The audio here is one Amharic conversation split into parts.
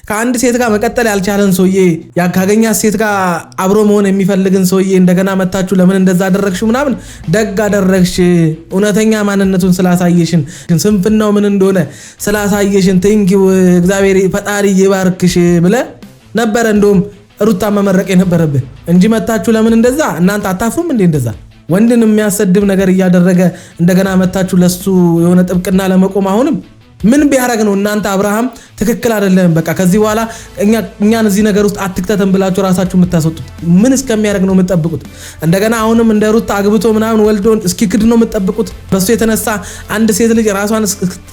ከአንድ ሴት ጋር መቀጠል ያልቻለን ሰውዬ ያካገኛ ሴት ጋር አብሮ መሆን የሚፈልግን ሰውዬ እንደገና መታችሁ ለምን እንደዛ አደረግሽ ምናምን ደግ አደረግሽ እውነተኛ ማንነቱን ስላሳየሽን ስንፍናው ምን እንደሆነ ስላሳየሽን ቴንኪው እግዚአብሔር ፈጣሪ ይባርክሽ ብለ ነበር እንደውም ሩታ መመረቅ የነበረብህ እንጂ መታችሁ ለምን እንደዛ እናንተ አታፍሩም እንዴ እንደዛ ወንድን የሚያሰድብ ነገር እያደረገ እንደገና መታችሁ ለሱ የሆነ ጥብቅና ለመቆም አሁንም ምን ቢያረግ ነው እናንተ አብርሃም ትክክል አይደለም በቃ ከዚህ በኋላ እኛን እዚህ ነገር ውስጥ አትክተተን ብላችሁ ራሳችሁ የምታስወጡት ምን እስከሚያደርግ ነው የምትጠብቁት እንደገና አሁንም እንደ ሩታ አግብቶ ምናምን ወልዶ እስኪክድ ነው የምትጠብቁት በሱ የተነሳ አንድ ሴት ልጅ ራሷን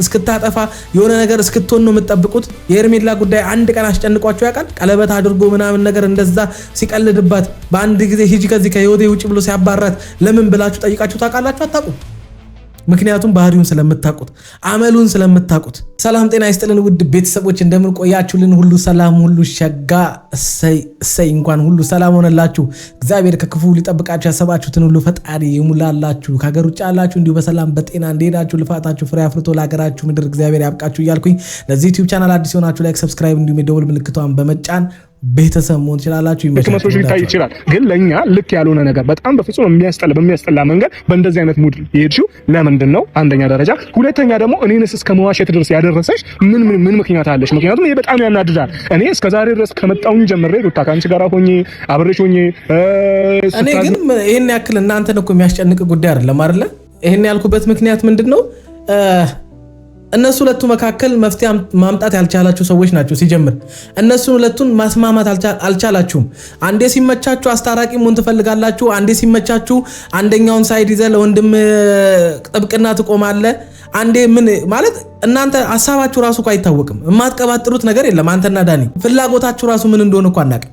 እስክታጠፋ የሆነ ነገር እስክትሆን ነው የምትጠብቁት የሄርሜላ ጉዳይ አንድ ቀን አስጨንቋችሁ ያውቃል ቀለበት አድርጎ ምናምን ነገር እንደዛ ሲቀልድባት በአንድ ጊዜ ሂጂ ከዚህ ከህይወቴ ውጪ ብሎ ሲያባራት ለምን ብላችሁ ጠይቃችሁ ታውቃላችሁ አታውቁም ምክንያቱም ባህሪውን ስለምታውቁት አመሉን ስለምታውቁት ሰላም ጤና ይስጥልን ውድ ቤተሰቦች እንደምን ቆያችሁልን ሁሉ ሰላም ሁሉ ሸጋ እሰይ እንኳን ሁሉ ሰላም ሆነላችሁ እግዚአብሔር ከክፉ ሊጠብቃችሁ ያሰባችሁትን ሁሉ ፈጣሪ ይሙላላችሁ ከሀገር ውጭ ያላችሁ እንዲሁ በሰላም በጤና እንደሄዳችሁ ልፋታችሁ ፍሬ አፍርቶ ለሀገራችሁ ምድር እግዚአብሔር ያብቃችሁ እያልኩኝ ለዚህ ዩቲዩብ ቻናል አዲስ ሆናችሁ ላይክ ሰብስክራይብ እንዲሁም የደወል ምልክቷን በመጫን ቤተሰብ መሆን ይችላልላችሁ ይመችላችሁ ይታይ ይችላል ግን ለኛ ልክ ያልሆነ ነገር በጣም በፍጹም በሚያስጠላ መንገድ በእንደዚህ አይነት ሙድ ይሄድሽው ለምንድን ነው አንደኛ ደረጃ ሁለተኛ ደግሞ እኔንስ እስከ መዋሸት ድረስ ያደረሰሽ ምን ምክንያት አለሽ ምክንያቱም ይሄ በጣም ያናድዳል እኔ እስከ ዛሬ ድረስ ከመጣሁኝ ጀምሬ ሩታ ካንቺ ጋር ሆኜ አብሬሽ ሆኜ እኔ ግን ይሄን ያክል እናንተን እኮ የሚያስጨንቅ ጉዳይ አይደለም አይደለ ይሄን ያልኩበት ምክንያት ምንድነው እነሱ ሁለቱ መካከል መፍትሄ ማምጣት ያልቻላችሁ ሰዎች ናቸው ሲጀምር እነሱ ሁለቱን ማስማማት አልቻላችሁም አንዴ ሲመቻችሁ አስታራቂ ምን ትፈልጋላችሁ አንዴ ሲመቻችሁ አንደኛውን ሳይድ ይዘ ለወንድም ጥብቅና ትቆማለ አንዴ ምን ማለት እናንተ ሐሳባችሁ ራሱ እኮ አይታወቅም የማትቀባጥሩት ነገር የለም አንተና ዳኒ ፍላጎታችሁ ራሱ ምን እንደሆነ እኮ አናውቅ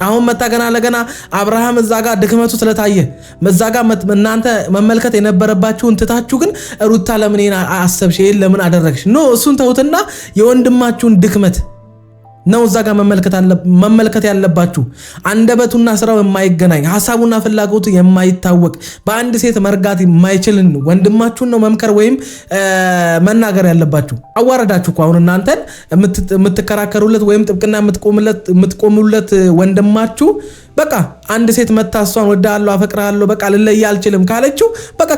አሁን መታገና ለገና አብርሃም እዛጋ ድክመቱ ስለታየ መዛጋ እናንተ መመልከት የነበረባችሁ እንትታችሁ ግን ሩታ ለምን አሰብሽ ይሄን ለምን አደረግሽ ኖ እሱን ተውትና የወንድማችሁን ድክመት ነው እዛጋ መመልከት ያለባችሁ አንደበቱና ስራው የማይገናኝ ሐሳቡና ፍላጎቱ የማይታወቅ በአንድ ሴት መርጋት የማይችልን ወንድማችሁን ነው መምከር ወይም መናገር ያለባችሁ አዋረዳችሁ እኮ አሁን እናንተን የምትከራከሩለት ወይም ጥብቅና የምትቆሙለት ወንድማችሁ በቃ አንድ ሴት መታሷን ወዳለው አፈቅራለሁ በቃ ልለይ አልችልም ካለችው በቃ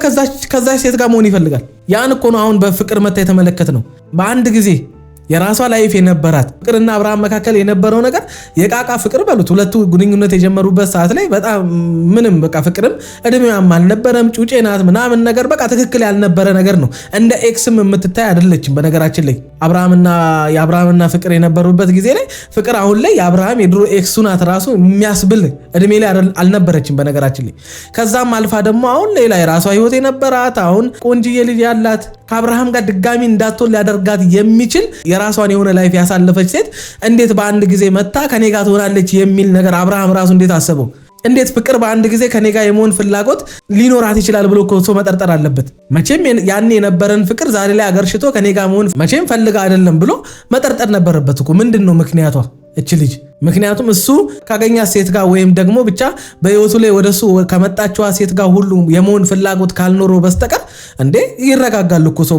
ከዛች ሴት ጋር መሆን ይፈልጋል ያን እኮ ነው አሁን በፍቅር መታ የተመለከተ ነው በአንድ ጊዜ የራሷ ላይፍ የነበራት ፍቅርና አብርሃም መካከል የነበረው ነገር የቃቃ ፍቅር በሉት ሁለቱ ግንኙነት የጀመሩበት ሰዓት ላይ በጣም ምንም በቃ ፍቅርም እድሜያም አልነበረም ጩጬ ናት ምናምን ነገር በቃ ትክክል ያልነበረ ነገር ነው እንደ ኤክስም የምትታይ አይደለችም በነገራችን ላይ የአብርሃምና ፍቅር የነበሩበት ጊዜ ላይ ፍቅር አሁን ላይ የአብርሃም የድሮ ኤክሱ ናት ራሱ የሚያስብል እድሜ ላይ አልነበረችም በነገራችን ላይ ከዛም አልፋ ደግሞ አሁን ሌላ የራሷ ህይወት የነበራት አሁን ቆንጅዬ ልጅ ያላት ከአብርሃም ጋር ድጋሚ እንዳትሆን ሊያደርጋት የሚችል የራሷን የሆነ ላይፍ ያሳለፈች ሴት እንዴት በአንድ ጊዜ መታ ከኔ ጋር ትሆናለች የሚል ነገር አብርሃም ራሱ እንዴት አሰበው እንዴት ፍቅር በአንድ ጊዜ ከኔ ጋር የመሆን ፍላጎት ሊኖራት ይችላል ብሎ ሰው መጠርጠር አለበት መቼም ያኔ የነበረን ፍቅር ዛሬ ላይ አገርሽቶ ከኔ ጋር መሆን መቼም ፈልጋ አይደለም ብሎ መጠርጠር ነበረበት እኮ ምንድነው ምክንያቷ እቺ ልጅ ምክንያቱም እሱ ካገኛ ሴት ጋር ወይም ደግሞ ብቻ በህይወቱ ላይ ወደሱ ከመጣችዋ ሴት ጋር ሁሉ የመሆን ፍላጎት ካልኖረው በስተቀር እንዴ ይረጋጋል እኮ ሰው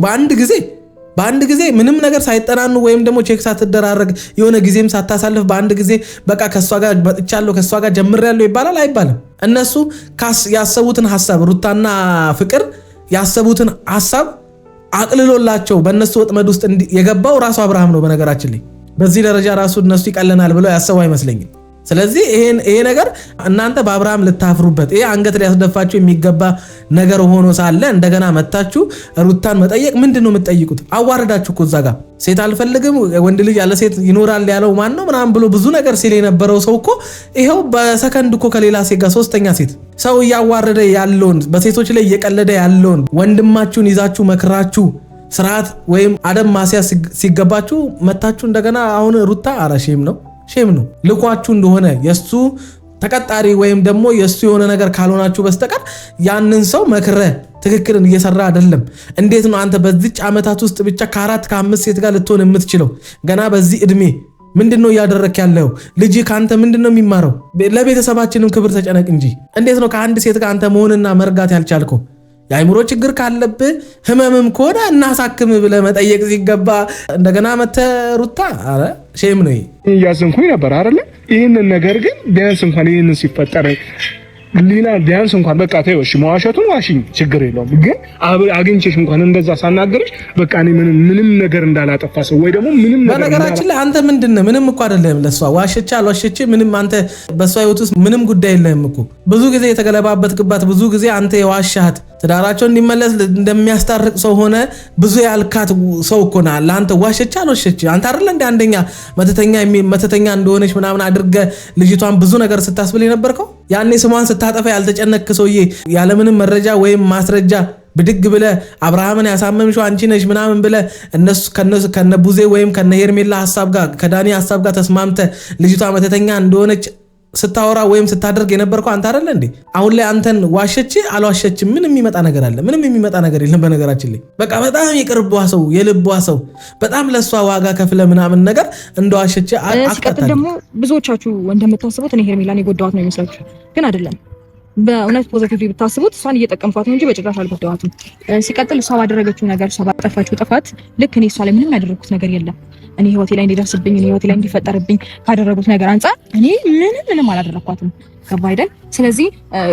በአንድ ጊዜ ምንም ነገር ሳይጠናኑ ወይም ደግሞ ቼክ ሳትደራረግ የሆነ ጊዜም ሳታሳልፍ በአንድ ጊዜ በቃ ከሷ ጋር መጥቻለሁ ከሷ ጋር ጀምሬያለሁ ይባላል አይባልም እነሱ ያሰቡትን ሐሳብ ሩታና ፍቅር ያሰቡትን ሐሳብ አቅልሎላቸው በእነሱ ወጥመድ ውስጥ የገባው ራሱ አብርሃም ነው በነገራችን ላይ በዚህ ደረጃ ራሱ እነሱ ይቀለናል ብለው ያሰቡ አይመስለኝም ስለዚህ ይሄ ነገር እናንተ በአብርሃም ልታፍሩበት ይሄ አንገት ሊያስደፋችሁ የሚገባ ነገር ሆኖ ሳለ እንደገና መታችሁ ሩታን መጠየቅ ምንድነው የምትጠይቁት አዋረዳችሁ እኮ እዛጋ ሴት አልፈልግም ወንድ ልጅ ያለ ሴት ይኖራል ያለው ማን ነው ምናምን ብሎ ብዙ ነገር ሲል የነበረው ሰው እኮ ይሄው በሰከንድ እኮ ከሌላ ሴት ጋር ሶስተኛ ሴት ሰው እያዋረደ ያለውን በሴቶች ላይ እየቀለደ ያለውን ወንድማችሁን ይዛችሁ መክራችሁ ስርዓት ወይም አደም ማስያዝ ሲገባችሁ መታችሁ እንደገና አሁን ሩታ አራሼም ነው ልኳችሁ እንደሆነ የሱ ተቀጣሪ ወይም ደግሞ የሱ የሆነ ነገር ካልሆናችሁ በስተቀር ያንን ሰው መክረ ትክክልን እየሰራ አይደለም እንዴት ነው አንተ በዚች አመታት ውስጥ ብቻ ከ4 ከ5 ሴት ጋር ልትሆን የምትችለው ገና በዚህ እድሜ ምንድነው ያደረክ ያለው ልጅ ካንተ ምንድነው የሚማረው ለቤተሰባችንም ክብር ተጨነቅ እንጂ እንዴት ነው ከአንድ ሴት ጋር አንተ መሆንና መርጋት ያልቻልከው የአይምሮ ችግር ካለብህ ህመምም ከሆነ እናሳክም ብለ መጠየቅ ሲገባ እንደገና መተሩታ አረ ሼም ነው። እያዘንኩኝ ነበር አይደለ? ይሄንን ነገር ግን ቢያንስ እንኳን ይሄንን ሲፈጠር ሊና ቢያንስ እንኳን በቃ ተይው እሺ፣ መዋሸቱን ዋሽኝ ችግር የለውም። ግን አግኝቼሽ እንኳን እንደዛ ሳናገርሽ በቃ እኔ ምንም ነገር እንዳላጠፋ ሰው ወይ ደግሞ ምንም ነገር በነገራችን ላይ አንተ ምንድነው ምንም እኮ አይደለም ለሷ ዋሸች አልዋሸች ምንም አንተ በሷ ህይወት ውስጥ ምንም ጉዳይ የለህም እኮ። ብዙ ጊዜ የተገለባበትክባት ብዙ ጊዜ አንተ የዋሻት ትዳራቸው እንዲመለስ እንደሚያስታርቅ ሰው ሆነ ብዙ ያልካት ሰው እኮ ነህ። ለአንተ ዋሸች አልዋሸች አንተ አይደለ እንደ አንደኛ መተተኛ እንደሆነች ምናምን አድርገህ ልጅቷን ብዙ ነገር ስታስብል የነበርከው ያኔ ስሟን ስታጠፋ ያልተጨነክ ሰውዬ ያለምንም መረጃ ወይም ማስረጃ ብድግ ብለ አብርሃምን ያሳመምሽው አንቺ ነሽ ምናምን ብለ እነሱ ከነቡዜ ወይም ከነሄርሜላ ሐሳብ ጋር ከዳኒ ሐሳብ ጋር ተስማምተ ልጅቷ መተተኛ እንደሆነች ስታወራ ወይም ስታደርግ የነበርከው አንተ አይደለ እንዴ? አሁን ላይ አንተን ዋሸች አልዋሸች ምንም የሚመጣ ነገር አለ? ምንም የሚመጣ ነገር የለም። በነገራችን ላይ በቃ በጣም የቅርቧ ሰው የልቧ ሰው በጣም ለሷ ዋጋ ከፍለ ምናምን ነገር እንደዋሸች ሲቀጥል ደግሞ ብዙዎቻችሁ እንደምታስቡት እኔ ሄርሜላን የጎዳዋት ነው ይመስላችሁ፣ ግን አይደለም። በእውነት ፖዚቲቭሊ ብታስቡት እሷን እየጠቀምኳት ነው እንጂ በጭራሽ አልጎዳዋትም። ሲቀጥል እሷ ባደረገችው ነገር እሷ ባጠፋችው ጥፋት ልክ እኔ እሷ ላይ ምንም ያደረኩት ነገር የለም። እኔ ህይወቴ ላይ እንዲደርስብኝ እኔ ህይወቴ ላይ እንዲፈጠርብኝ ካደረጉት ነገር አንፃር እኔ ምንም አላደረኳትም። ገባ አይደል? ስለዚህ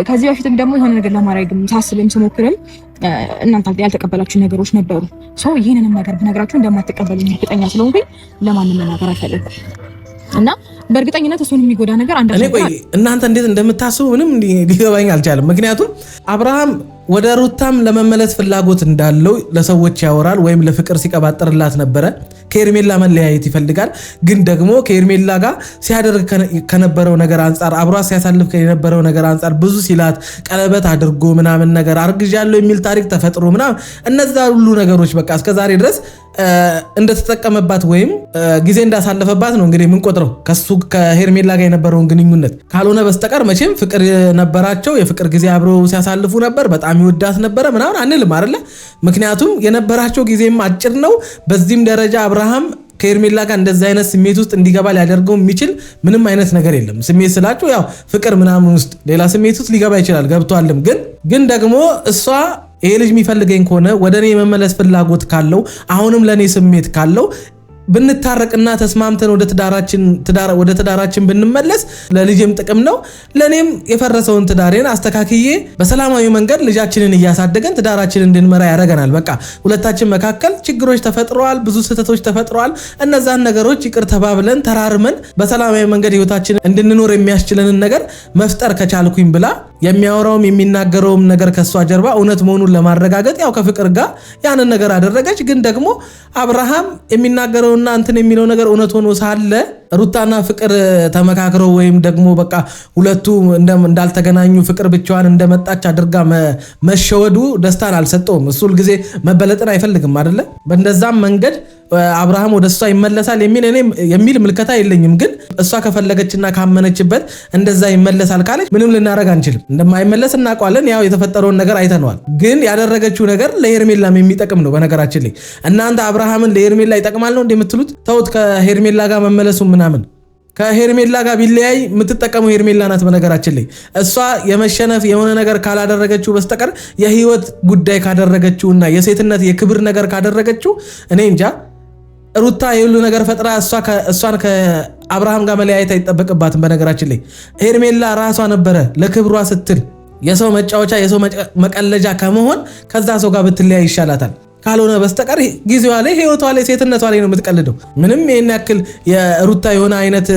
ከዚህ በፊትም ደግሞ የሆነ ነገር ለማድረግም ሳስብም ስሞክርም እናንተ ያልተቀበላችሁ ነገሮች ነበሩ። ሰው ይሄንንም ነገር ብነግራችሁ እንደማትቀበሉኝ እርግጠኛ ስለሆንኩኝ ለማንም መናገር አልፈልግም እና በእርግጠኝነት እሱን የሚጎዳ ነገር አንዳንድ እኔ ቆይ እናንተ እንዴት እንደምታስቡ ምንም ሊገባኝ አልቻለም። ምክንያቱም አብርሃም ወደ ሩታም ለመመለስ ፍላጎት እንዳለው ለሰዎች ያወራል ወይም ለፍቅር ሲቀባጥርላት ነበረ። ከሄርሜላ መለያየት ይፈልጋል። ግን ደግሞ ከሄርሜላ ጋር ሲያደርግ ከነበረው ነገር አንጻር አብሯ ሲያሳልፍ ከነበረው ነገር አንጻር ብዙ ሲላት ቀለበት አድርጎ ምናምን ነገር አርግዣለሁ የሚል ታሪክ ተፈጥሮ ምናምን እነዛ ሁሉ ነገሮች በቃ እስከዛሬ ድረስ እንደተጠቀመባት ወይም ጊዜ እንዳሳለፈባት ነው እንግዲህ የምንቆጥረው ከሄርሜላ ጋር የነበረውን ግንኙነት ካልሆነ በስተቀር መቼም ፍቅር ነበራቸው። የፍቅር ጊዜ አብረው ሲያሳልፉ ነበር። በጣም ይወዳት ነበረ ምናምን አንልም አይደለ? ምክንያቱም የነበራቸው ጊዜም አጭር ነው። በዚህም ደረጃ አብርሃም ከሄርሜላ ጋር እንደዛ አይነት ስሜት ውስጥ እንዲገባ ሊያደርገው የሚችል ምንም አይነት ነገር የለም። ስሜት ስላችሁ ያው ፍቅር ምናምን ውስጥ ሌላ ስሜት ውስጥ ሊገባ ይችላል። ገብቷልም። ግን ደግሞ እሷ ይሄ ልጅ የሚፈልገኝ ከሆነ ወደ እኔ የመመለስ ፍላጎት ካለው አሁንም ለእኔ ስሜት ካለው ብንታረቅና ተስማምተን ወደ ትዳራችን ብንመለስ ለልጅም ጥቅም ነው፣ ለኔም የፈረሰውን ትዳሬን አስተካክዬ በሰላማዊ መንገድ ልጃችንን እያሳደገን ትዳራችንን እንድንመራ ያደርገናል። በቃ ሁለታችን መካከል ችግሮች ተፈጥረዋል፣ ብዙ ስህተቶች ተፈጥረዋል። እነዛን ነገሮች ይቅር ተባብለን ተራርመን በሰላማዊ መንገድ ህይወታችንን እንድንኖር የሚያስችለንን ነገር መፍጠር ከቻልኩኝ ብላ የሚያወራውም የሚናገረውም ነገር ከሷ ጀርባ እውነት መሆኑን ለማረጋገጥ ያው ከፍቅር ጋር ያንን ነገር አደረገች። ግን ደግሞ አብርሃም የሚናገረውና እንትን የሚለው ነገር እውነት ሆኖ ሳለ ሩታና ፍቅር ተመካክረው ወይም ደግሞ በቃ ሁለቱ እንዳልተገናኙ ፍቅር ብቻዋን እንደመጣች አድርጋ መሸወዱ ደስታን አልሰጠውም። እሱ ሁልጊዜ መበለጥን አይፈልግም አይደለ? በእንደዛም መንገድ አብርሃም ወደ እሷ ይመለሳል የሚል ምልከታ የለኝም። ግን እሷ ከፈለገችና ካመነችበት እንደዛ ይመለሳል ካለች ምንም ልናረግ አንችልም። እንደማይመለስ እናውቃለን። ያው የተፈጠረውን ነገር አይተነዋል። ግን ያደረገችው ነገር ለሄርሜላም የሚጠቅም ነው። በነገራችን ላይ እናንተ አብርሃምን ለሄርሜላ ይጠቅማል ነው እንደምትሉት ተውት። ከሄርሜላ ጋር መመለሱ ምናምን ከሄርሜላ ጋር ቢለያይ የምትጠቀመው ሄርሜላ ናት። በነገራችን ላይ እሷ የመሸነፍ የሆነ ነገር ካላደረገችው በስተቀር የህይወት ጉዳይ ካደረገችውና የሴትነት የክብር ነገር ካደረገችው እኔ እንጃ። ሩታ የሁሉ ነገር ፈጥራ እሷን ከአብርሃም ጋር መለያየት አይጠበቅባትም። በነገራችን ላይ ሄርሜላ ራሷ ነበረ ለክብሯ ስትል የሰው መጫወቻ የሰው መቀለጃ ከመሆን ከዛ ሰው ጋር ብትለያይ ይሻላታል። ካልሆነ በስተቀር ጊዜዋ ላይ ህይወቷ ላይ ሴትነቷ ላይ ነው የምትቀልደው። ምንም ይሄን ያክል የሩታ የሆነ አይነት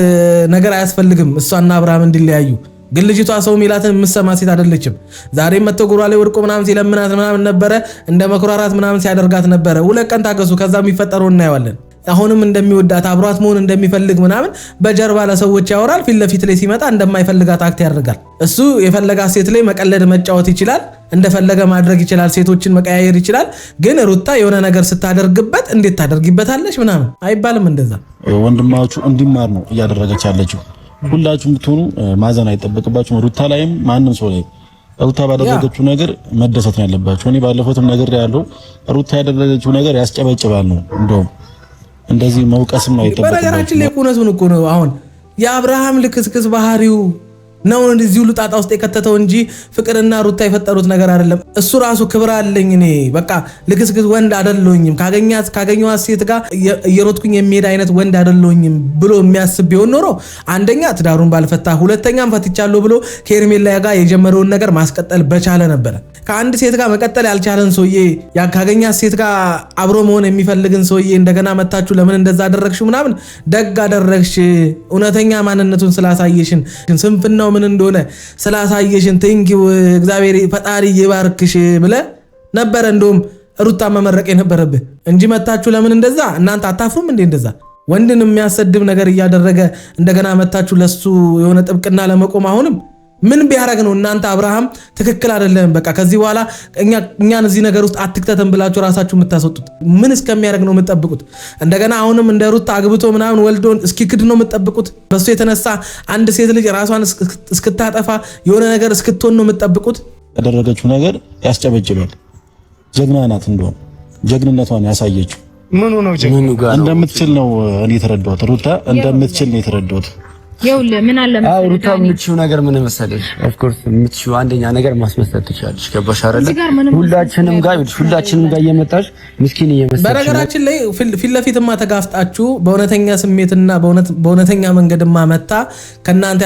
ነገር አያስፈልግም እሷና አብርሃም እንዲለያዩ። ግን ልጅቷ ሰው ሚላትን የምትሰማ ሴት አይደለችም። ዛሬም መጥቶ ጉሯ ላይ ወድቆ ምናምን ሲለምናት ምናምን ነበረ፣ እንደ መኩራራት ምናምን ሲያደርጋት ነበረ። 2 ቀን ታገሱ፣ ከዛ የሚፈጠረው እናየዋለን። አሁንም እንደሚወዳት አብሯት መሆን እንደሚፈልግ ምናምን በጀርባ ለሰዎች ያወራል። ፊት ለፊት ላይ ሲመጣ እንደማይፈልጋት አክት ያደርጋል። እሱ የፈለጋት ሴት ላይ መቀለድ መጫወት ይችላል፣ እንደፈለገ ማድረግ ይችላል፣ ሴቶችን መቀያየር ይችላል። ግን ሩታ የሆነ ነገር ስታደርግበት እንዴት ታደርጊበታለች ምናምን አይባልም። እንደዛ ወንድማችሁ እንዲማር ነው እያደረገች ያለችው። ሁላችሁም ብትሆኑ ማዘን አይጠበቅባችሁም። ሩታ ላይም ማንም ሰው ላይ ሩታ ባደረገችው ነገር መደሰት ነው ያለባችሁ። እኔ ባለፈውም ነገር ያለው ሩታ ያደረገችው ነገር ያስጨበጭባል ነው እንደውም እንደዚህ መውቀስም ነው አይተበቀም። በነገራችን ላይ እውነቱን እኮ ነው። አሁን የአብርሃም ልክስክስ ባህሪው ነው እዚህ ሁሉ ጣጣ ውስጥ የከተተው እንጂ ፍቅርና ሩታ የፈጠሩት ነገር አይደለም። እሱ ራሱ ክብር አለኝ እኔ በቃ ልክስክስ ወንድ አይደለሁኝም ካገኘኋት ሴት ጋር እየሮጥኩኝ የሚሄድ አይነት ወንድ አይደለሁኝም ብሎ የሚያስብ ቢሆን ኖሮ አንደኛ ትዳሩን ባልፈታ፣ ሁለተኛም ፈትቻለሁ ብሎ ከሄርሜላ ጋር የጀመረውን ነገር ማስቀጠል በቻለ ነበር። ከአንድ ሴት ጋር መቀጠል ያልቻለን ሰውዬ ካገኛት ሴት ጋር አብሮ መሆን የሚፈልግን ሰውዬ እንደገና መታችሁ ለምን እንደዛ አደረግሽ ምናምን ደግ አደረግሽ እውነተኛ ማንነቱን ስላሳየሽን ስንፍናው ምን እንደሆነ ስላሳየሽን ቴንኪው እግዚአብሔር ፈጣሪ ይባርክሽ ብለ ነበር እንደውም ሩታ መመረቅ የነበረብህ እንጂ መታችሁ ለምን እንደዛ እናንተ አታፍሩም እንዴ? እንደዛ ወንድን የሚያሰድብ ነገር እያደረገ እንደገና መታችሁ ለሱ የሆነ ጥብቅና ለመቆም አሁንም ምን ቢያረግ ነው እናንተ አብርሃም ትክክል አይደለም በቃ ከዚህ በኋላ እኛን እዚህ ነገር ውስጥ አትክተተን ብላችሁ ራሳችሁ የምታስወጡት ምን እስከሚያደርግ ነው የምትጠብቁት? እንደገና አሁንም እንደ ሩታ አግብቶ ምናምን ወልዶን እስኪክድ ነው የምትጠብቁት? በሱ የተነሳ አንድ ሴት ልጅ ራሷን እስክታጠፋ የሆነ ነገር እስክትሆን ነው የምትጠብቁት? ያደረገችው ነገር ያስጨበጭባል። ጀግና ናት። እንደውም ጀግንነቷን ያሳየችው ምኑ ነው ጀግና እንደምትችል ነው እኔ የተረዳሁት። ሩታ እንደምትችል ነው የተረዳሁት። ይኸውልህ ምን አለ መሰለህ ሩታ የምትችይው ነገር ምን መሰለሽ? ኦፍ ኮርስ የምትችይው አንደኛ ነገር ማስመሰል ትችላለሽ። ገባሽ አይደለ? ሁላችንም ጋር እየመጣች ምስኪን እየመሰለሽ በነገራችን ላይ ፊት ለፊትማ ተጋፍጣችሁ በእውነተኛ ስሜትና በእውነተኛ መንገድማ መታ ከናንተ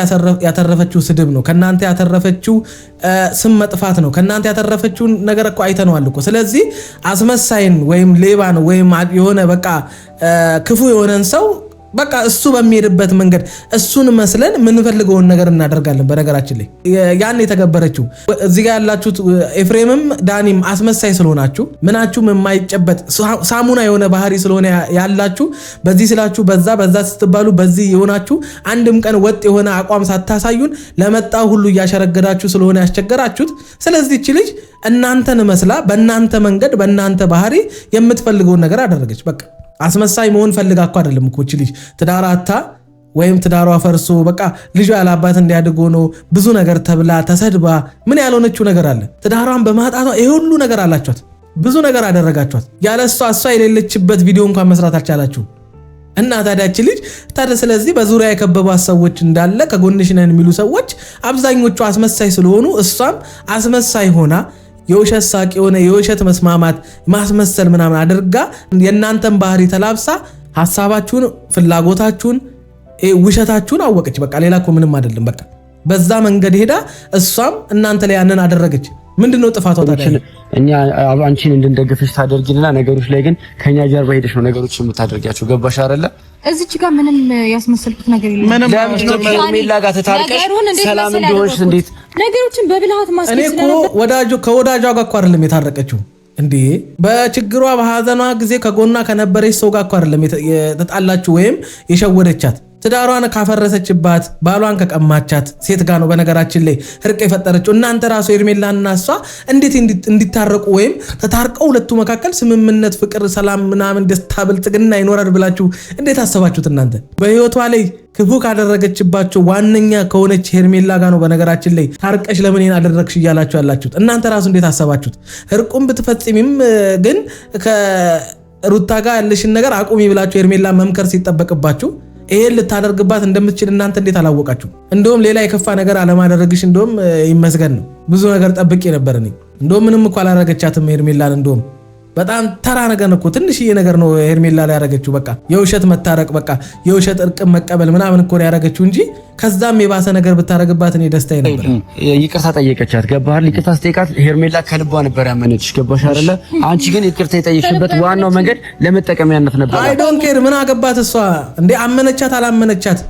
ያተረፈችው ስድብ ነው። ከናንተ ያተረፈችው ስም መጥፋት ነው። ከናንተ ያተረፈችው ነገር እኮ አይተነዋል እኮ። ስለዚህ አስመሳይን ወይም ሌባን ወይም የሆነ በቃ ክፉ የሆነን ሰው በቃ እሱ በሚሄድበት መንገድ እሱን መስለን የምንፈልገውን ነገር እናደርጋለን። በነገራችን ላይ ያን የተገበረችው እዚህ ጋር ያላችሁት ኤፍሬምም ዳኒም አስመሳይ ስለሆናችሁ ምናችሁም የማይጨበጥ ሳሙና የሆነ ባህሪ ስለሆነ ያላችሁ በዚህ ስላችሁ በዛ ስትባሉ በዚህ የሆናችሁ አንድም ቀን ወጥ የሆነ አቋም ሳታሳዩን ለመጣው ሁሉ እያሸረገዳችሁ ስለሆነ ያስቸገራችሁት። ስለዚህ እቺ ልጅ እናንተን መስላ በእናንተ መንገድ በእናንተ ባህሪ የምትፈልገውን ነገር አደረገች። በቃ አስመሳይ መሆን ፈልጋ እኮ አይደለም እኮ እቺ ልጅ ትዳራታ ወይም ትዳሯ ፈርሶ በቃ ልጇ ያላባት እንዲያድግ ሆኖ ብዙ ነገር ተብላ ተሰድባ ምን ያልሆነችው ነገር አለ? ትዳሯን በማጣቷ ይሄ ሁሉ ነገር አላችኋት፣ ብዙ ነገር አደረጋችኋት። ያለ እሷ የሌለችበት ቪዲዮ እንኳን መስራት አልቻላችሁ እና ታዲያ እቺ ልጅ ታዲያ ስለዚህ በዙሪያ የከበቧት ሰዎች እንዳለ ከጎንሽ ነን የሚሉ ሰዎች አብዛኞቹ አስመሳይ ስለሆኑ እሷም አስመሳይ ሆና የውሸት ሳቅ የሆነ የውሸት መስማማት ማስመሰል ምናምን አድርጋ የእናንተን ባህሪ ተላብሳ ሐሳባችሁን ፍላጎታችሁን ውሸታችሁን አወቀች። በቃ ሌላ እኮ ምንም አይደለም። በቃ በዛ መንገድ ሄዳ እሷም እናንተ ላይ ያንን አደረገች። ምንድነው ጥፋቷ ታዲያ? እኛ አንቺን እንድንደግፍሽ ታደርጊና ነገሮች ላይ ግን ከኛ ጀርባ ሄደሽ ነው ነገሮች የምታደርጊያቸው። ገባሽ አይደለ? እዚች ጋር ምንም ያስመሰልኩት ነገር የለም። ለምንድነው ከሄርሜላ ጋር ተታርቀሽ ሰላም እንደሆንሽ እንዴት ነገሮችን በብልሃት ማስቀስ ስለነበር ከወዳጇ ጋር እኮ አይደለም የታረቀችው እንዴ? በችግሯ በሐዘኗ ጊዜ ከጎኗ ከነበረች ሰው ጋር እኮ አይደለም የተጣላችሁ ወይም የሸወደቻት። ትዳሯን ካፈረሰችባት ባሏን ከቀማቻት ሴት ጋር ነው በነገራችን ላይ እርቅ የፈጠረችው። እናንተ ራሱ ሄርሜላና እሷ እንዴት እንዲታረቁ ወይም ተታርቀው ሁለቱ መካከል ስምምነት፣ ፍቅር፣ ሰላም ምናምን ደስታ፣ ብልጽግና ይኖራል ብላችሁ እንዴት አሰባችሁት? እናንተ በህይወቷ ላይ ክፉ ካደረገችባቸው ዋነኛ ከሆነች ሄርሜላ ጋር ነው በነገራችን ላይ ታርቀሽ ለምን ይሄን አደረግሽ እያላችሁ ያላችሁት። እናንተ ራሱ እንዴት አሰባችሁት? እርቁን ብትፈጽሚም ግን ከሩታ ጋር ያለሽን ነገር አቁሚ ብላችሁ ሄርሜላ መምከር ሲጠበቅባችሁ ይሄን ልታደርግባት እንደምትችል እናንተ እንዴት አላወቃችሁ? እንደውም ሌላ የከፋ ነገር አለማደረግሽ እንደውም ይመስገን ነው። ብዙ ነገር ጠብቄ ነበር እኔ። እንደውም ምንም እኮ አላደረገቻትም ሄርሜላን። እንደውም በጣም ተራ ነገር እኮ ትንሽዬ ነገር ነው ሄርሜላ ላይ ያደረገችው። በቃ የውሸት መታረቅ፣ በቃ የውሸት እርቅ መቀበል ምናምን እኮ ነው ያደረገችው እንጂ ከዛም የባሰ ነገር ብታረግባት እኔ ደስታዬ ነበር። ይቅርታ ጠየቀቻት። ገባህ? ይቅርታ ስጠይቃት ሄርሜላ ከልቧ ነበር ያመነችሽ። ገባሽ አይደለ? አንቺ ግን ይቅርታ የጠየቅሽበት ዋናው መንገድ ለመጠቀሚያነት ነበር። አይ ዶንት ኬር ምን አገባት እሷ እንዴ? አመነቻት አላመነቻት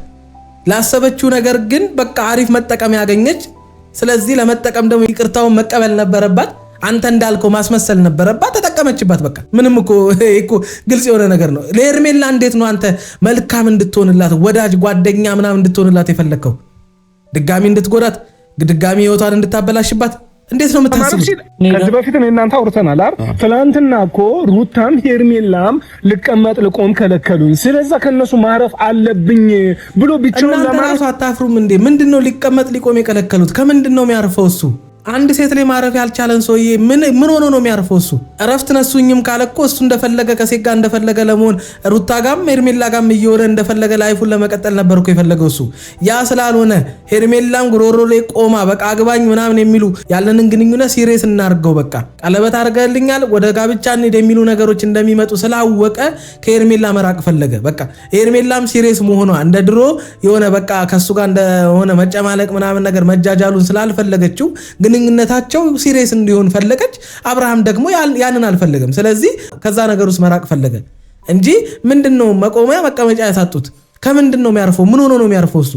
ላሰበችው ነገር ግን በቃ አሪፍ መጠቀም ያገኘች። ስለዚህ ለመጠቀም ደግሞ ይቅርታውን መቀበል ነበረባት። አንተ እንዳልከው ማስመሰል ነበረባት፣ ተጠቀመችባት። በቃ ምንም እኮ ግልጽ የሆነ ነገር ነው። ለሄርሜላ እንዴት ነው አንተ መልካም እንድትሆንላት ወዳጅ ጓደኛ ምናምን እንድትሆንላት የፈለከው? ድጋሚ እንድትጎዳት፣ ድጋሚ ህይወቷን እንድታበላሽባት እንዴት ነው የምታስበው? ከዚህ በፊት ነው እናንተ አውርተናል አይደል? ትናንትና እኮ ሩታም ሄርሜላም ልቀመጥ ልቆም ከለከሉኝ፣ ስለዛ ከነሱ ማረፍ አለብኝ ብሎ ቢቻው ለማለት አታፍሩም እንዴ? ምንድነው ሊቀመጥ ሊቆም የከለከሉት? ከምንድነው የሚያርፈው እሱ? አንድ ሴት ላይ ማረፍ ያልቻለን ሰውዬ ምን ሆኖ ነው የሚያርፈው? እሱ እረፍት ነሱኝም ካለ እኮ እሱ እንደፈለገ ከሴት ጋር እንደፈለገ ለመሆን ሩታ ጋም ሄርሜላ ጋም እየወረ እንደፈለገ ላይፉን ለመቀጠል ነበር እኮ የፈለገው እሱ። ያ ስላልሆነ ሄርሜላም ጉሮሮ ላይ ቆማ በቃ አግባኝ ምናምን የሚሉ ያለንን ግንኙነት ሲሪየስ እናርገው፣ በቃ ቀለበት አድርገልኛል ወደ ጋብቻ እንሂድ የሚሉ ነገሮች እንደሚመጡ ስላወቀ ከሄርሜላ መራቅ ፈለገ። በቃ ሄርሜላም ሲሪየስ መሆኗ እንደ ድሮ የሆነ በቃ ከሱ ጋር እንደሆነ መጨማለቅ ምናምን ነገር መጃጃሉን ስላልፈለገችው ግንኙነታቸው ሲሪየስ እንዲሆን ፈለገች። አብርሃም ደግሞ ያንን አልፈለገም። ስለዚህ ከዛ ነገር ውስጥ መራቅ ፈለገ እንጂ ምንድነው መቆሚያ መቀመጫ ያሳጡት? ከምንድነው የሚያርፈው? ምን ሆኖ ነው የሚያርፈው እሱ?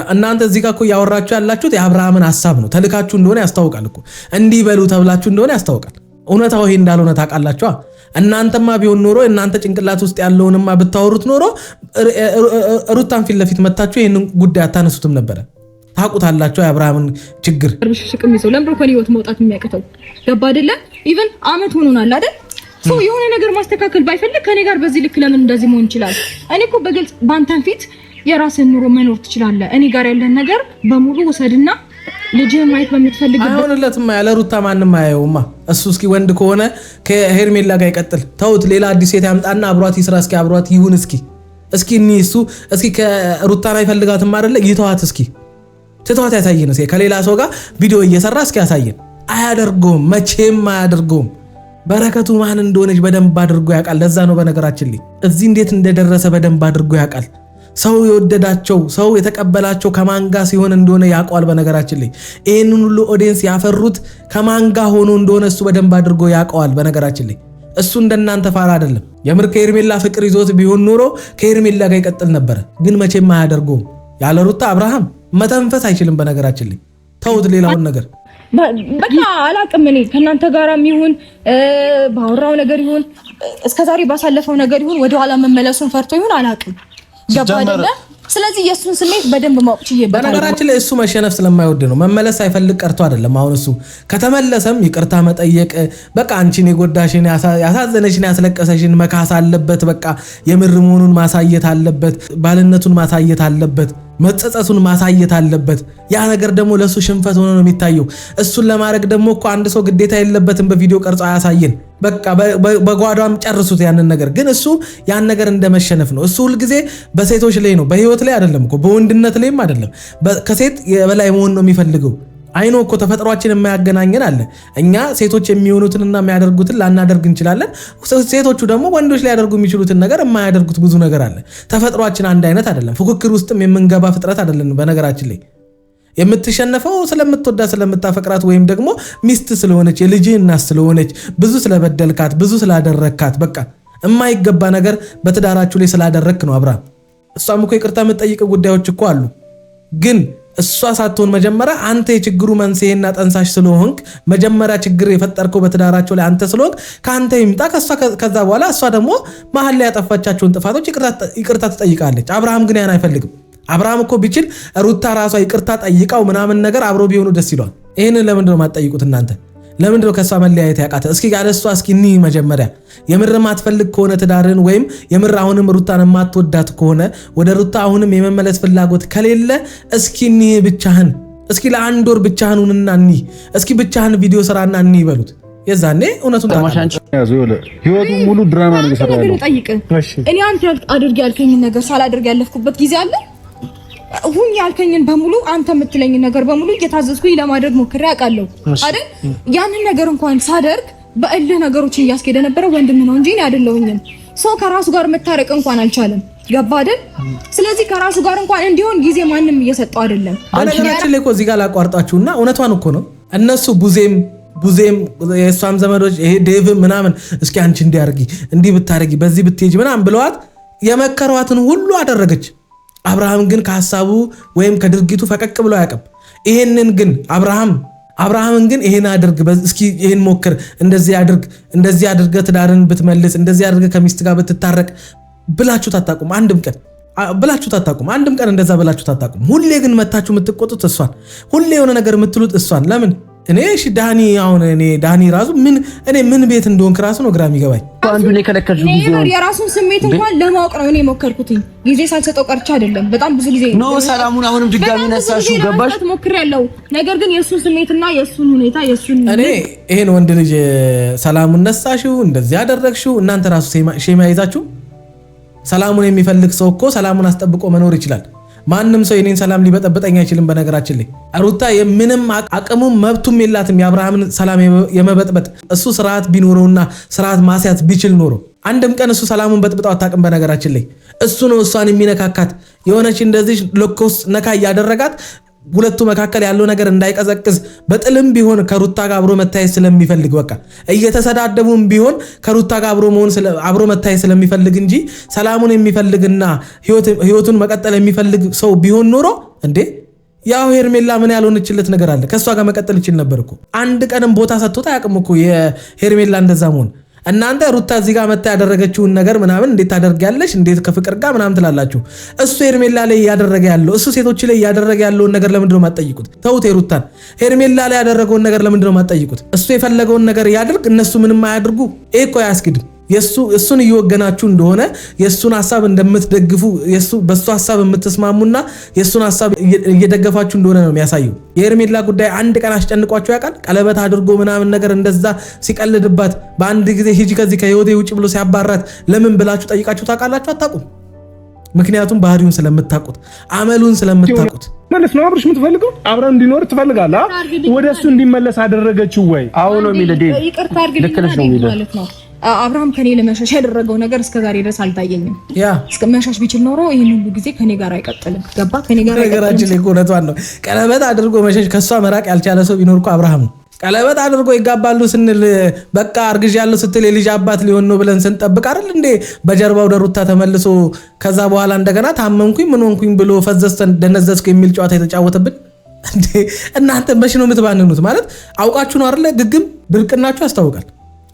እናንተ እዚህ ጋር እኮ ያወራችሁ ያላችሁት የአብርሃምን ሐሳብ ነው። ተልካችሁ እንደሆነ ያስታውቃል እኮ። እንዲህ በሉ ተብላችሁ እንደሆነ ያስታውቃል። እውነታው ይሄ እንዳልሆነ ታውቃላችሁ። እናንተማ ቢሆን ኖሮ እናንተ ጭንቅላት ውስጥ ያለውንማ ብታወሩት ኖሮ ሩታን ፊት ለፊት መታችሁ ይሄንን ጉዳይ አታነሱትም ነበረ። ታውቁታላችሁ የአብርሃምን ችግር። ሽቅም ይዘው ለምሮ ከኔ ህይወት መውጣት የሚያቀተው ገባ አይደለ? ኢቭን አመት ሆኖናል አይደል? ሰው የሆነ ነገር ማስተካከል ባይፈልግ ከኔ ጋር በዚህ ልክ ለምን እንደዚህ መሆን ይችላል? እኔ እኮ በግልጽ ባንተን ፊት የራስን ኑሮ መኖር ትችላለህ። እኔ ጋር ያለን ነገር በሙሉ ወሰድና ልጅህን ማየት በምትፈልግበት አይሆንለትም። ያለ ሩታ ማንም አያየውማ። እሱ እስኪ ወንድ ከሆነ ከሄርሜላ ጋር ይቀጥል። ተውት፣ ሌላ አዲስ ሴት ያምጣና አብሯት ይስራ። እስኪ አብሯት ይሁን። እስኪ እሱ እስኪ ከሩታን አይፈልጋትም አይደለ? ይተዋት እስኪ ትተዋት ያሳየን። እስኪ ከሌላ ሰው ጋር ቪዲዮ እየሰራ እስኪ ያሳየን። አያደርገውም፣ መቼም አያደርገውም። በረከቱ ማን እንደሆነች በደንብ አድርጎ ያውቃል። ለዛ ነው በነገራችን ላይ እዚህ እንዴት እንደደረሰ በደንብ አድርጎ ያውቃል። ሰው የወደዳቸው ሰው የተቀበላቸው ከማንጋ ሲሆን እንደሆነ ያውቀዋል። በነገራችን ላይ ይሄንን ሁሉ ኦዲየንስ ያፈሩት ከማንጋ ሆኖ እንደሆነ እሱ በደንብ አድርጎ ያውቀዋል። በነገራችን ላይ እሱ እንደናንተ ፋራ አይደለም። የምር ከሄርሜላ ፍቅር ይዞት ቢሆን ኖሮ ከሄርሜላ ጋር ይቀጥል ነበረ። ግን መቼም አያደርገውም። ያለ ሩታ አብርሃም መተንፈስ አይችልም። በነገራችን ላይ ተውት ሌላውን ነገር በቃ አላቅም። እኔ ከእናንተ ጋራም ይሁን ባወራው ነገር ይሁን እስከዛሬ ባሳለፈው ነገር ይሁን ወደኋላ መመለሱን ፈርቶ ይሁን አላቅም። ገባ አይደለ? ስለዚህ የእሱን ስሜት በደንብ ማወቅ ችዬበታለሁ። በነገራችን ላይ እሱ መሸነፍ ስለማይወድ ነው። መመለስ ሳይፈልግ ቀርቶ አይደለም። አሁን እሱ ከተመለሰም ይቅርታ መጠየቅ፣ በቃ አንቺን የጎዳሽን ያሳዘነሽን ያስለቀሰሽን መካስ አለበት። በቃ የምር መሆኑን ማሳየት አለበት። ባልነቱን ማሳየት አለበት። መጸጸቱን ማሳየት አለበት። ያ ነገር ደግሞ ለሱ ሽንፈት ሆኖ ነው የሚታየው። እሱን ለማድረግ ደግሞ እኮ አንድ ሰው ግዴታ የለበትም በቪዲዮ ቀርጾ አያሳየን። በቃ በጓዳም ጨርሱት ያንን ነገር። ግን እሱ ያን ነገር እንደመሸነፍ ነው። እሱ ሁልጊዜ በሴቶች ላይ ነው፣ በህይወት ላይ አይደለም እኮ፣ በወንድነት ላይም አይደለም። ከሴት የበላይ መሆን ነው የሚፈልገው። አይኖ እኮ ተፈጥሯችን የማያገናኘን አለ። እኛ ሴቶች የሚሆኑትንና የሚያደርጉትን ላናደርግ እንችላለን። ሴቶቹ ደግሞ ወንዶች ሊያደርጉ የሚችሉትን ነገር የማያደርጉት ብዙ ነገር አለ። ተፈጥሯችን አንድ አይነት አይደለም። ፉክክር ውስጥም የምንገባ ፍጥረት አይደለም። በነገራችን ላይ የምትሸነፈው ስለምትወዳ ስለምታፈቅራት ወይም ደግሞ ሚስት ስለሆነች የልጅህ እናት ስለሆነች ብዙ ስለበደልካት ብዙ ስላደረግካት በቃ የማይገባ ነገር በትዳራችሁ ላይ ስላደረግክ ነው አብርሃም። እሷም እኮ ይቅርታ የምትጠይቅ ጉዳዮች እኮ አሉ። ግን እሷ ሳትሆን መጀመሪያ አንተ የችግሩ መንስኤና ጠንሳሽ ስለሆንክ መጀመሪያ ችግር የፈጠርከው በትዳራቸው ላይ አንተ ስለሆንክ ከአንተ ይምጣ ከዛ በኋላ እሷ ደግሞ መሀል ላይ ያጠፋቻቸውን ጥፋቶች ይቅርታ ትጠይቃለች። አብርሃም ግን ያን አይፈልግም። አብርሃም እኮ ቢችል ሩታ ራሷ ይቅርታ ጠይቃው ምናምን ነገር አብሮ ቢሆኑ ደስ ይለዋል። ይህንን ለምንድነው የማትጠይቁት እናንተ? ለምንድነው ከሷ መለያየት ያቃተ? እስኪ ያለሷ እስኪ ኒ መጀመሪያ የምር ማትፈልግ ከሆነ ትዳርን ወይም የምር አሁንም ሩታን ማትወዳት ከሆነ ወደ ሩታ አሁንም የመመለስ ፍላጎት ከሌለ እስኪ ኒ ብቻህን እስኪ ለአንድ ወር ብቻህን ሁንና ኒ እስኪ ብቻህን ቪዲዮ ስራና ኒ ይበሉት። የዛኔ እውነቱን ታማሻንጭ ህይወቱ ሙሉ ድራማ ነው የሰራው። እኔ አንተ አድርግ ያልከኝ ነገር ሳላደርግ ያለፍኩበት ጊዜ አለ። ሁን ያልከኝን በሙሉ አንተ የምትለኝ ነገር በሙሉ እየታዘዝኩኝ ለማድረግ ሞክሬ አውቃለሁ አይደል? ያንን ነገር እንኳን ሳደርግ በእልህ ነገሮችን እያስኬደ ነበረ ወንድም ነው እንጂ እኔ አይደለሁኝም። ሰው ከራሱ ጋር መታረቅ እንኳን አልቻለም። ገባ አይደል? ስለዚህ ከራሱ ጋር እንኳን እንዲሆን ጊዜ ማንም እየሰጠው አይደለም። በነገራችን ላይ እኮ እዚህ ጋር ላቋርጣችሁና እውነቷን እኮ ነው። እነሱ ቡዜም የእሷም ዘመዶች ይሄ ዴቭ ምናምን እስኪ አንቺ እንዲያርጊ እንዲህ ብታረጊ በዚህ ብትሄጂ ምናምን ብለዋት የመከሯትን ሁሉ አደረገች። አብርሃም ግን ከሐሳቡ ወይም ከድርጊቱ ፈቀቅ ብሎ አያውቅም። ይሄንን ግን አብርሃምን ግን ይሄን አድርግ እስኪ ይሄን ሞክር እንደዚህ አድርገ ትዳርን ብትመልስ እንደዚህ አድርገ ከሚስት ጋር ብትታረቅ ብላችሁት አታውቁም። አንድም ቀን እንደዛ ብላችሁት አታውቁም። ሁሌ ግን መታችሁ የምትቆጡት እሷን፣ ሁሌ የሆነ ነገር የምትሉት እሷን። ለምን እኔ እሺ ዳኒ ራሱ ምን ቤት እንደሆንክ ራሱ ነው ግራ የሚገባኝ። አንዱ ነው ከለከልኩ ጊዜ ነው የራሱን ስሜት እንኳን ለማወቅ ነው እኔ ሞከርኩትኝ። ጊዜ ሳልሰጠው ቀርቻ አይደለም። በጣም ብዙ ጊዜ ነው ሰላሙን አሁንም ድጋሚ ነሳሽው ገባሽ? ሞክሬያለሁ። ነገር ግን የሱን ስሜትና የሱን ሁኔታ እኔ ይሄን ወንድ ልጅ ሰላሙን ነሳሽው እንደዚህ ያደረግሽው እናንተ ራሱ ሼማ ይዛችሁ። ሰላሙን የሚፈልግ ሰው እኮ ሰላሙን አስጠብቆ መኖር ይችላል። ማንም ሰው የኔን ሰላም ሊበጠብጠኝ አይችልም። በነገራችን ላይ ሩታ የምንም አቅሙም መብቱም የላትም የአብርሃምን ሰላም የመበጥበጥ። እሱ ስርዓት ቢኖረውና ስርዓት ማስያዝ ቢችል ኖሮ አንድም ቀን እሱ ሰላሙን በጥብጠው አታውቅም። በነገራችን ላይ እሱ ነው እሷን የሚነካካት የሆነች እንደዚህ ለኮስ ነካ እያደረጋት ሁለቱ መካከል ያለው ነገር እንዳይቀዘቅዝ በጥልም ቢሆን ከሩታ ጋር አብሮ መታየት ስለሚፈልግ በቃ እየተሰዳደቡም ቢሆን ከሩታ ጋር አብሮ መታየት ስለሚፈልግ እንጂ ሰላሙን የሚፈልግና ህይወቱን መቀጠል የሚፈልግ ሰው ቢሆን ኖሮ እንዴ ያው ሄርሜላ ምን ያልሆነችለት ነገር አለ? ከሷ ጋር መቀጠል ይችል ነበር እኮ። አንድ ቀንም ቦታ ሰጥቶት አያውቅም እኮ የሄርሜላ እንደዛ መሆን። እናንተ ሩታ እዚህ ጋር መታ ያደረገችውን ነገር ምናምን እንዴት ታደርጊያለሽ? እንዴት ከፍቅር ጋር ምናምን ትላላችሁ? እሱ ሄርሜላ ላይ ያደረገ ያለው እሱ ሴቶች ላይ ያደረገ ያለውን ነገር ለምንድን ነው የማትጠይቁት? ተውት። ሩታን ሄርሜላ ላይ ያደረገውን ነገር ለምንድን ነው የማትጠይቁት? እሱ የፈለገውን ነገር ያድርግ፣ እነሱ ምንም አያድርጉ። ይሄ እኮ አያስኬድም። እሱን እየወገናችሁ እንደሆነ የሱን ሐሳብ እንደምትደግፉ በሱ ሐሳብ የምትስማሙና የሱን ሐሳብ እየደገፋችሁ እንደሆነ ነው የሚያሳየው። የሄርሜላ ጉዳይ አንድ ቀን አስጨንቋችሁ ያውቃል? ቀለበት አድርጎ ምናምን ነገር እንደዛ ሲቀልድባት በአንድ ጊዜ ሂጂ ከዚህ ከህይወቴ ውጭ ብሎ ሲያባራት ለምን ብላችሁ ጠይቃችሁ ታውቃላችሁ? አታውቁም። ምክንያቱም ባህሪውን ስለምታውቁት አመሉን ስለምታውቁት ማለት ነው። አብርሽ የምትፈልገው አብረን እንዲኖር ትፈልጋለህ? ወደሱ እንዲመለስ አደረገችው ወይ? አሁን ነው የሚልህ ይቅርታ አድርግልኝ ማለት ነው። አብርሃም ከኔ ለመሸሽ ያደረገው ነገር እስከዛሬ ድረስ አልታየኝም። እስከ መሸሽ ቢችል ኖሮ ይሄን ሁሉ ጊዜ ከኔ ጋር አይቀጥልም። ገባ? ከኔ ጋር ነገራችን ላይ እውነቷን ነው። ቀለበት አድርጎ መሸሽ ከሷ መራቅ ያልቻለ ሰው ቢኖር እኮ አብርሃም ነው። ቀለበት አድርጎ ይጋባሉ ስንል በቃ አርግዣለሁ ስትል የልጅ አባት ሊሆን ነው ብለን ስንጠብቅ አይደል እንዴ በጀርባው ደሩታ ተመልሶ ከዛ በኋላ እንደገና ታመምኩኝ ምን ሆንኩኝ ብሎ ፈዘዝተን ደነዘዝኩ የሚል ጨዋታ የተጫወተብን እንዴ። እናንተ መቼ ነው የምትባንኑት? ማለት አውቃችሁ ነው አይደለ? ግግም ድርቅናችሁ ያስታውቃል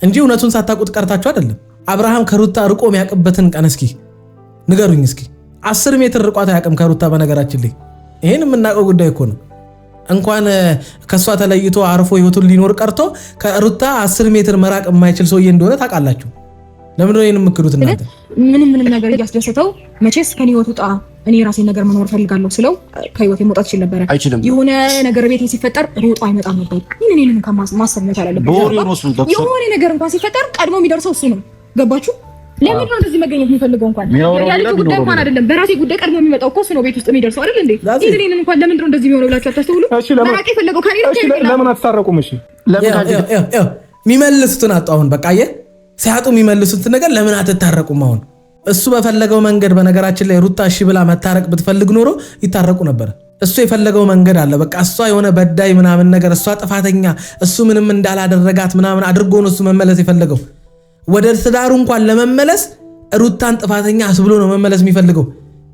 እንጂ እውነቱን ሳታውቁት ቀርታችሁ አይደለም። አብርሃም ከሩታ ርቆ የሚያውቅበትን ቀን እስኪ ንገሩኝ። እስኪ 10 ሜትር ርቋት አያውቅም ከሩታ። በነገራችን ላይ ይሄን የምናውቀው ጉዳይ እኮ ነው። እንኳን ከሷ ተለይቶ አርፎ ህይወቱን ሊኖር ቀርቶ ከሩታ 10 ሜትር መራቅ የማይችል ሰውዬ እንደሆነ ታውቃላችሁ። ለምን ነው ይሄን የምትክሩት እናንተ? ምንም ነገር እያስደሰተው መቼስ ከኔ ህይወት ውጣ፣ እኔ ራሴን ነገር መኖር ፈልጋለሁ ስለው ከህይወቴ መውጣት ይችል ነበር። የሆነ ነገር ቤት ሲፈጠር ሮጦ አይመጣም ነበር። እኔን ማሰብ መቻል አለበት። የሆነ ነገር እንኳን ሲፈጠር ቀድሞ የሚደርሰው እሱ ነው። ገባችሁ? ለምን ነው እንደዚህ መገኘት የሚፈልገው? እንኳን ያለው ጉዳይ እንኳን አይደለም፣ በራሴ ጉዳይ ቀድሞ የሚመጣው እኮ እሱ ነው። ቤት ውስጥ የሚደርሰው አይደል እንዴ? እኔን እንኳን ለምን ነው እንደዚህ የሚሆነው ብላችሁ አታስተውሉ? በራቄ ፈለገው ካኔ ነው። ለምን አትታረቁም? እሺ ለምን የሚመልሱትን አጡ። አሁን በቃ ሲያጡ የሚመልሱትን ነገር ለምን አትታረቁም? አሁን እሱ በፈለገው መንገድ በነገራችን ላይ ሩታ እሺ ብላ መታረቅ ብትፈልግ ኖሮ ይታረቁ ነበር። እሱ የፈለገው መንገድ አለ። በቃ እሷ የሆነ በዳይ ምናምን ነገር እሷ ጥፋተኛ እሱ ምንም እንዳላደረጋት ምናምን አድርጎ ነው እሱ መመለስ የፈለገው። ወደ ትዳሩ እንኳን ለመመለስ ሩታን ጥፋተኛ አስብሎ ነው መመለስ የሚፈልገው።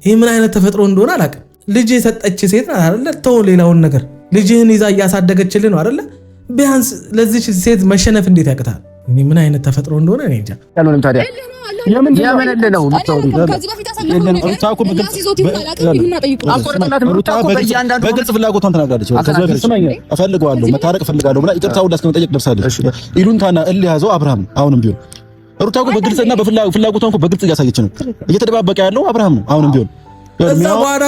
ይህ ምን አይነት ተፈጥሮ እንደሆነ አላውቅም። ልጅ የሰጠች ሴት ናት አይደለ? ተው ሌላውን ነገር ልጅህን ይዛ እያሳደገችልህ ነው አይደለ? ቢያንስ ለዚች ሴት መሸነፍ እንዴት ያቅታል? እኔ ምን አይነት ተፈጥሮ እንደሆነ እኔ እንጃ። ያልሆነም ታዲያ የምን ነው በግልጽ ፍላጎቷን ተናግራለች። ከዚህ በፊት እፈልገዋለሁ መታረቅ እፈልጋለሁ ብላ ይቅርታ ሁላ እስከመጠየቅ ደርሳለች። ይሉንታና እልህ ያዘው አብርሃም አሁንም ቢሆን ሩታ እኮ በግልጽና በፍላጎቷን እኮ በግልጽ እያሳየች ነው። እየተደባበቀ ያለው አብርሃም ነው አሁንም ቢሆን። እዛ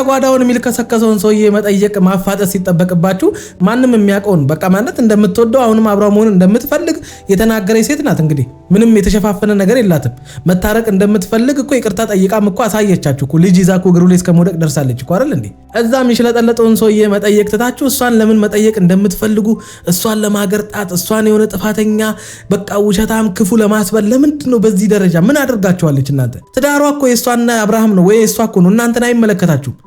ጓዳውን የሚልከሰከሰውን ሰውዬ መጠየቅ ማፋጠስ ሲጠበቅባችሁ ማንም የሚያውቀውን በቃ ማለት እንደምትወደው አሁንም አብራ መሆን እንደምትፈልግ የተናገረች ሴት ናት። እንግዲህ ምንም የተሸፋፈነ ነገር የላትም። መታረቅ እንደምትፈልግ እኮ ይቅርታ ጠይቃም እኮ አሳየቻችሁ እኮ። ልጅ ይዛ እኮ እግሩ ላይ እስከመውደቅ ደርሳለች እኮ አይደል እንዴ? እዛ የሚሽለጠለጠውን ሰውዬ መጠየቅ ትታችሁ እሷን ለምን መጠየቅ እንደምትፈልጉ እሷን ለማገርጣት እሷን የሆነ ጥፋተኛ በቃ ውሸታም ክፉ ለማስበል ለምንድን ነው በዚህ ደረጃ ምን አድርጋችኋለች እናንተ? ትዳሯ እኮ የእሷና አብርሃም ነው ወይ እሷ እኮ ነው እናንተን አይመለከታችሁም።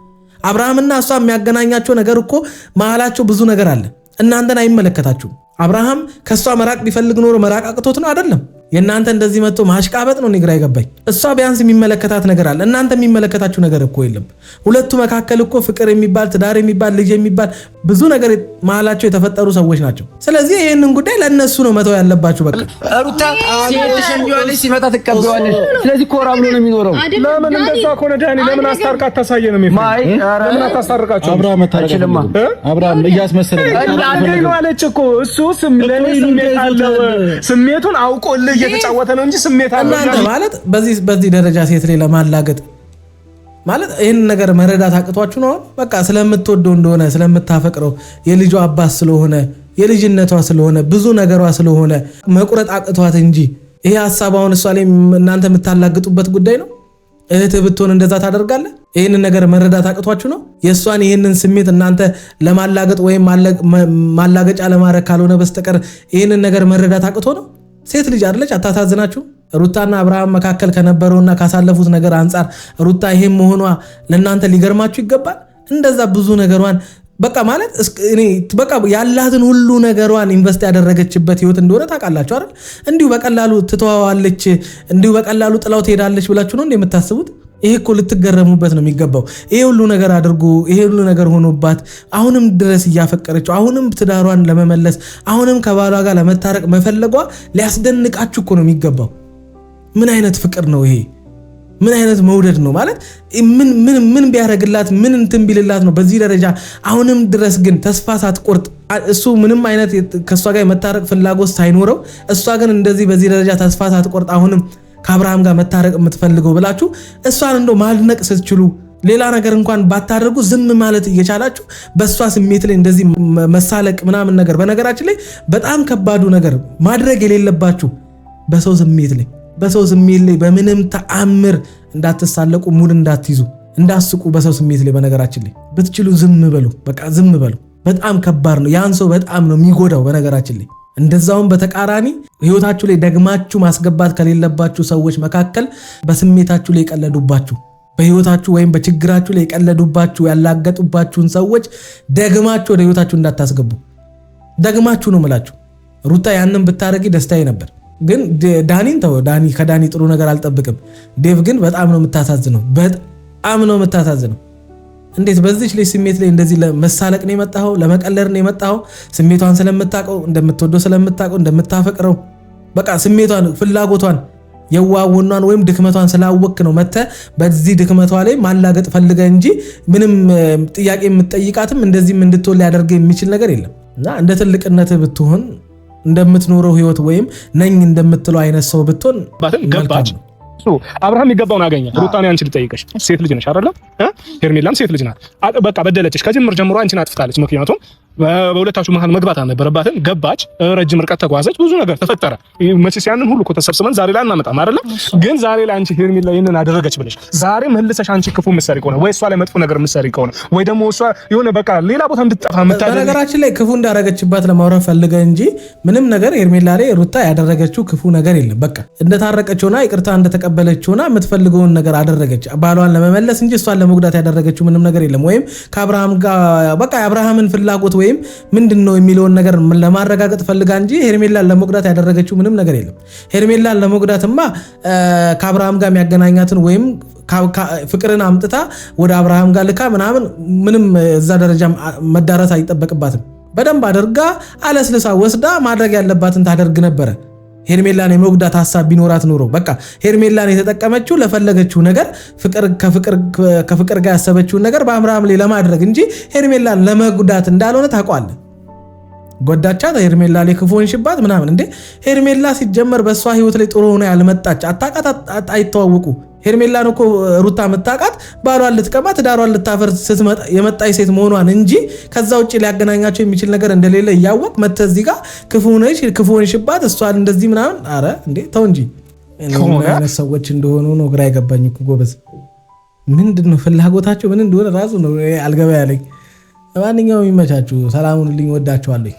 አብርሃምና እሷ የሚያገናኛቸው ነገር እኮ መሀላቸው ብዙ ነገር አለ። እናንተን አይመለከታችሁም። አብርሃም ከእሷ መራቅ ቢፈልግ ኖሮ መራቅ አቅቶት ነው አይደለም። የእናንተ እንደዚህ መጥቶ ማሽቃበጥ ነው ግራ ይገባኝ። እሷ ቢያንስ የሚመለከታት ነገር አለ። እናንተ የሚመለከታችሁ ነገር እኮ የለም። ሁለቱ መካከል እኮ ፍቅር የሚባል ትዳር የሚባል ልጅ የሚባል ብዙ ነገር መሀላቸው የተፈጠሩ ሰዎች ናቸው። ስለዚህ ይህንን ጉዳይ ለእነሱ ነው መተው ያለባችሁ። በቃ ሩታ ሲተሸንጆልሽ ሲመጣ ትቀበዋለሽ። ስለዚህ ኮራ ብሎ ነው የሚኖረው። ለምን እንደዛ ከሆነ ዳኒ ለምን አስታርቃ አታሳየንም? ለምን አታስታርቃቸው? አብርሃም መታረቀችልማ። አብርሃም እያስመሰለ ነው አለች እኮ እሱ ስሜቱን አውቆልህ እየተጫወተ ነው እንጂ ስሜት አለ ማለት በዚህ ደረጃ ሴት ላይ ለማላገጥ ማለት ይህን ነገር መረዳት አቅቷችሁ ነው። በቃ ስለምትወደው እንደሆነ ስለምታፈቅረው የልጇ አባት ስለሆነ የልጅነቷ ስለሆነ ብዙ ነገሯ ስለሆነ መቁረጥ አቅቷት እንጂ ይሄ ሐሳብ አሁን እሷ ላይ እናንተ የምታላግጡበት ጉዳይ ነው። እህትህ ብትሆን እንደዛ ታደርጋለህ? ይህንን ነገር መረዳት አቅቷችሁ ነው። የእሷን ይህንን ስሜት እናንተ ለማላገጥ ወይም ማላገጫ ለማድረግ ካልሆነ በስተቀር ይህንን ነገር መረዳት አቅቶ ነው። ሴት ልጅ አይደለች? አታሳዝናችሁ? ሩታና አብርሃም መካከል ከነበረውና ካሳለፉት ነገር አንጻር ሩታ ይሄም መሆኗ ለእናንተ ሊገርማችሁ ይገባል። እንደዛ ብዙ ነገሯን በቃ ማለት እኔ በቃ ያላትን ሁሉ ነገሯን ኢንቨስት ያደረገችበት ህይወት እንደሆነ ታውቃላችሁ አይደል? እንዲሁ በቀላሉ ትተዋዋለች፣ እንዲሁ በቀላሉ ጥላው ትሄዳለች ብላችሁ ነው የምታስቡት? ይሄ እኮ ልትገረሙበት ነው የሚገባው። ይሄ ሁሉ ነገር አድርጎ ይሄ ሁሉ ነገር ሆኖባት አሁንም ድረስ እያፈቀረችው አሁንም ትዳሯን ለመመለስ አሁንም ከባሏ ጋር ለመታረቅ መፈለጓ ሊያስደንቃችሁ እኮ ነው የሚገባው። ምን አይነት ፍቅር ነው ይሄ? ምን አይነት መውደድ ነው ማለት? ምን ቢያደርግላት ምን እንትን ቢልላት ነው በዚህ ደረጃ አሁንም ድረስ ግን ተስፋ ሳትቆርጥ እሱ ምንም አይነት ከእሷ ጋር የመታረቅ ፍላጎት ሳይኖረው እሷ ግን እንደዚህ በዚህ ደረጃ ተስፋ ሳትቆርጥ አሁንም ከአብርሃም ጋር መታረቅ የምትፈልገው ብላችሁ እሷን እንደው ማድነቅ ስትችሉ ሌላ ነገር እንኳን ባታደርጉ ዝም ማለት እየቻላችሁ በእሷ ስሜት ላይ እንደዚህ መሳለቅ ምናምን ነገር በነገራችን ላይ በጣም ከባዱ ነገር ማድረግ የሌለባችሁ በሰው ስሜት ላይ በምንም ተአምር እንዳትሳለቁ፣ ሙድ እንዳትይዙ፣ እንዳስቁ በሰው ስሜት ላይ በነገራችን ላይ ብትችሉ ዝም በሉ። በቃ ዝም በሉ። በጣም ከባድ ነው። ያን ሰው በጣም ነው የሚጎዳው በነገራችን ላይ። እንደዛውም በተቃራኒ ህይወታችሁ ላይ ደግማችሁ ማስገባት ከሌለባችሁ ሰዎች መካከል በስሜታችሁ ላይ የቀለዱባችሁ፣ በህይወታችሁ ወይም በችግራችሁ ላይ የቀለዱባችሁ ያላገጡባችሁን ሰዎች ደግማችሁ ወደ ህይወታችሁ እንዳታስገቡ። ደግማችሁ ነው የምላችሁ። ሩታ ያንን ብታረጊ ደስታዬ ነበር። ግን ዳኒን ተው፣ ከዳኒ ጥሩ ነገር አልጠብቅም። ዴቭ ግን በጣም ነው የምታሳዝነው፣ በጣም ነው የምታሳዝነው። እንዴት በዚች ልጅ ስሜት ላይ እንደዚህ ለመሳለቅ ነው የመጣኸው? ለመቀለር ነው የመጣኸው? ስሜቷን ስለምታውቀው እንደምትወደው ስለምታውቀው እንደምታፈቅረው በቃ ስሜቷን ፍላጎቷን የዋውኗን ወይም ድክመቷን ስላወቅ ነው መተህ በዚህ ድክመቷ ላይ ማላገጥ ፈልገህ እንጂ ምንም ጥያቄ የምትጠይቃትም እንደዚህም እንድትወል ሊያደርግ የሚችል ነገር የለም። እና እንደ ትልቅነትህ ብትሆን እንደምትኖረው ህይወት ወይም ነኝ እንደምትለው አይነት ሰው ብትሆን ገባች። አብርሃም የሚገባውን አገኘ። ሩታን አንቺ ልጠይቅሽ፣ ሴት ልጅ ነሽ አይደለ? ሄርሜላም ሴት ልጅ ናት። በቃ በደለችሽ። ከጅምር ጀምሮ አንቺን አጥፍታለች። ምክንያቱም በሁለታችሁ መሀል መግባት አልነበረባትም። ገባች፣ ረጅም ርቀት ተጓዘች፣ ብዙ ነገር ተፈጠረ። መቼስ ያንን ሁሉ እኮ ተሰብስበን ዛሬ ላይ አናመጣም አይደለ? ግን ዛሬ ላይ አንቺ ሄርሜላ ይሄንን አደረገች ብለሽ ዛሬ መልሰሽ አንቺ ክፉ ምሰሪ ከሆነ ወይ እሷ ላይ መጥፎ ነገር ምሰሪ ከሆነ ወይ ደግሞ እሷ የሆነ በቃ ሌላ ቦታ እንድትጠፋ የምታደርግ በነገራችን ላይ ክፉ እንዳደረገችባት ለማውራት ፈልገ እንጂ ምንም ነገር ሄርሜላ ላይ ሩታ ያደረገችው ክፉ ነገር የለም። በቃ እንደታረቀችውና ይቅርታ እንደተቀበለችውና የምትፈልገውን ነገር አደረገች ባሏን ለመመለስ እንጂ እሷን ለመጉዳት ያደረገችው ምንም ነገር የለም። ወይም ከአብርሃም ጋር በቃ የአብርሃምን ፍላጎት ወይም ምንድነው የሚለውን ነገር ለማረጋገጥ ፈልጋ እንጂ ሄርሜላን ለመጉዳት ያደረገችው ምንም ነገር የለም። ሄርሜላን ለመጉዳትማ ከአብርሃም ጋር የሚያገናኛትን ወይም ፍቅርን አምጥታ ወደ አብርሃም ጋር ልካ ምናምን ምንም እዛ ደረጃ መዳረስ አይጠበቅባትም። በደንብ አድርጋ አለስልሳ ወስዳ ማድረግ ያለባትን ታደርግ ነበረ። ሄርሜላን የመጉዳት ሐሳብ ቢኖራት ኖሮ በቃ ሄርሜላን የተጠቀመችው ለፈለገችው ነገር ከፍቅር ጋር ያሰበችውን ነገር በአብርሃም ላይ ለማድረግ እንጂ ሄርሜላን ለመጉዳት እንዳልሆነ ታውቃለህ። ጎዳቻት፣ ሄርሜላ ላይ ክፉ ሆንሽባት ምናምን። እንዴ ሄርሜላ ሲጀመር በእሷ ህይወት ላይ ጥሩ ሆነ ያልመጣች አታውቃት፣ አይተዋወቁ። ሄርሜላን እኮ ሩታ የምታውቃት ባሏን ልትቀማ ትዳሯን ልታፈርስ ስትመጣ የመጣች ሴት መሆኗን እንጂ ከዛ ውጭ ሊያገናኛቸው የሚችል ነገር እንደሌለ እያወቅ መተህ እዚህ ጋር ክፉ ሆንሽባት እሷን እንደዚህ ምናምን። አረ እንዴ ተው እንጂ። አይነት ሰዎች እንደሆኑ ነው ግራ የገባኝ እኮ ጎበዝ። ምንድነው ፍላጎታቸው ምን እንደሆነ ራሱ ነው አልገባ ያለኝ። ለማንኛውም ይመቻችሁ። ሰላሙን ልኝ ወዳችኋለሁ።